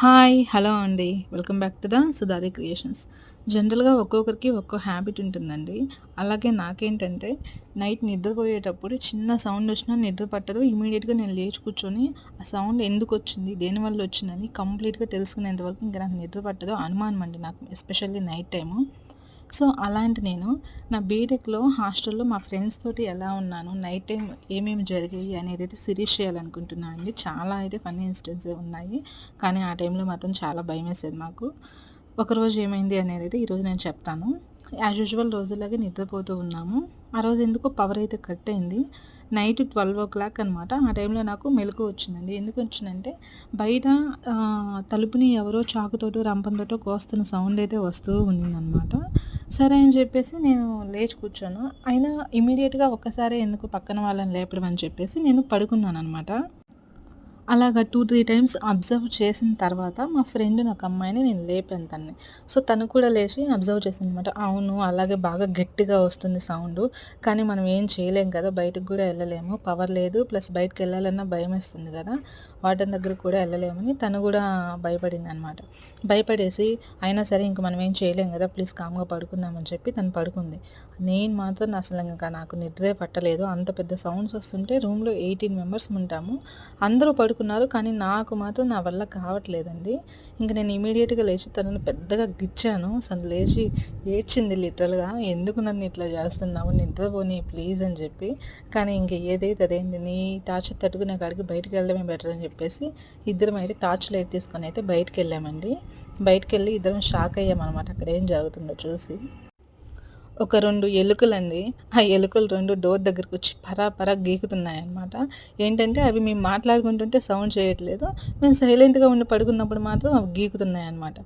Hi! Hello అండి. Welcome back to the Sudhari creations. జనరల్‌గా ఒక్కొక్కరికి ఒక్కో హ్యాబిట్ ఉంటుందండి. అలాగే నాకేంటంటే నైట్ నిద్రపోయేటప్పుడు చిన్న సౌండ్ వచ్చినా నిద్ర పట్టదు. ఇమ్మీడియేట్‌గా నేను లేచి కూర్చొని ఆ సౌండ్ ఎందుకొచ్చింది? దేనివల్ల వచ్చిందని కంప్లీట్‌గా తెలుసుకునేంత వరకు ఇంక నాకు నిద్ర పట్టదు. అనుమానం అండి నాకు ఎస్పెషల్లీ నైట్ టైము. సో, అలాంటి నేను నా బీటెక్‌లో హాస్టల్‌లో మా ఫ్రెండ్స్ తోటి ఎలా ఉన్నాను, నైట్ టైమ్ ఏమేమి జరిగాయి అనేదైతే సిరీస్ చేయాలనుకుంటున్నా అండి. చాలా అయితే ఫన్నీ ఇన్సిడెంట్సే ఉన్నాయి. కానీ ఆ టైంలో మాత్రం చాలా భయమేసేది మాకు. ఒకరోజు ఏమైంది అనేదైతే ఈరోజు నేను చెప్తాను. యాజ్ యూజువల్ రోజులాగే నిద్రపోతూ ఉన్నాము. ఆ రోజు ఎందుకో పవర్ అయితే కట్ అయింది. నైట్ 12:00 అనమాట. ఆ టైంలో నాకు మెలుకువ వచ్చిందండి. ఎందుకొచ్చిందంటే బయట తలుపుని ఎవరో చాకుతోటో, రంపంతోటో కోస్తున్న సౌండ్ అయితే వస్తూ ఉండిందనమాట. సరే అని చెప్పేసి నేను లేచి కూర్చోను. అయినా ఇమ్మీడియేట్‌గా ఒక్కసారే ఎందుకు పక్కన వాళ్ళని లేపడం అని చెప్పేసి నేను పడుకున్నాననమాట. అలాగా 2, 3 టైమ్స్ అబ్జర్వ్ చేసిన తర్వాత మా ఫ్రెండ్‌ని ఒక అమ్మాయిని నేను లేపాను తనని. సో, తను కూడా లేచి అబ్జర్వ్ చేసిందనమాట. అవును. అలాగే బాగా గట్టిగా వస్తుంది సౌండు. కానీ మనం ఏం చేయలేం కదా! బయటకి గూడా ఎళ్ళలేము. పవర్ లేదు. ప్లస్ బయటికెళ్ళాలన్నా భయమేస్తుంది గదా! వార్డెన్ దగ్గరికి కూడా ఎళ్ళలేమని తను గూడా భయపడిందనమాట. భయపడేసి అయినా సరే ఇంక మనం ఏం చేయలేం గదా! ప్లీజ్ కామ్‌గా పడుకుందాం అని చెప్పి తను పడుకుంది. నేను మాత్రం అసలు ఇంక నాకు నిద్రే పట్టలేదు. అంత పెద్ద సౌండ్స్ వస్తుంటే రూమ్‌లో 18 మెంబర్స్ ఉంటాము. అందరూ పడుకున్నారు. కానీ నాకు మాత్రం నా వల్ల కావట్లేదండి. ఇంక నేను ఇమ్మీడియేట్‌గా లేచి తనని పెద్దగా గిచ్చాను. అసలు లేచి ఏడ్చింది లిటరల్‌గా. "ఎందుకు నన్ను ఇట్లా జేస్తున్నావు? నిద్రపోని ప్లీజ్" అని జెప్పి. కానీ ఇంక ఏదైతే అదైంది. నీ టార్చర్ తట్టుకునే కాడికి బయటికెళ్ళడమే బెటర్ అని జెప్పేసి ఇద్దరం అయితే టార్చ్ లైట్ తీసుకొని అయితే బయటికెళ్ళామండి. బయటికెళ్ళి ఇద్దరం షాక్ అయ్యామనమాట అక్కడ ఏం జరుగుతుందో చూసి. ఒక 2 ఎలుకలండి. ఆ ఎలుకలు 2 డోర్ దగ్గరకొచ్చి పరా పరా గీకుతున్నాయన్నమాట. ఏంటంటే అవి మేము మాట్లాడుకుంటుంటే సౌండ్ చేయట్లేదు. మేము సైలెంట్‌గా ఉండి పడుకున్నప్పుడు మాత్రం అవి గీకుతున్నాయన్నమాట.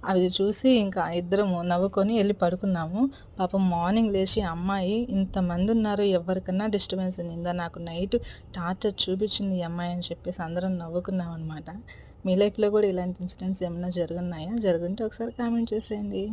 అవి చూసి ఇంకా ఇద్దరము నవ్వుకొని ఎళ్లి పడుకున్నాము. పాపం మార్నింగ్ లేచి ఆ అమ్మాయి ఇంతమందున్నారు ఎవరికన్నా డిస్టర్బెన్స్ ఉండిందా? నాకు నైట్ టార్చర్ చూపించింది ఈ అమ్మాయి అని చెప్పేసి అందరం నవ్వుకున్నామన్నమాట. మీ లైఫ్‌లో కూడా ఇలాంటి ఇన్సిడెంట్స్ ఏమన్నా జరుగున్నాయా? జరుగుంటే ఒకసారి కామెంట్ చేసేయండి.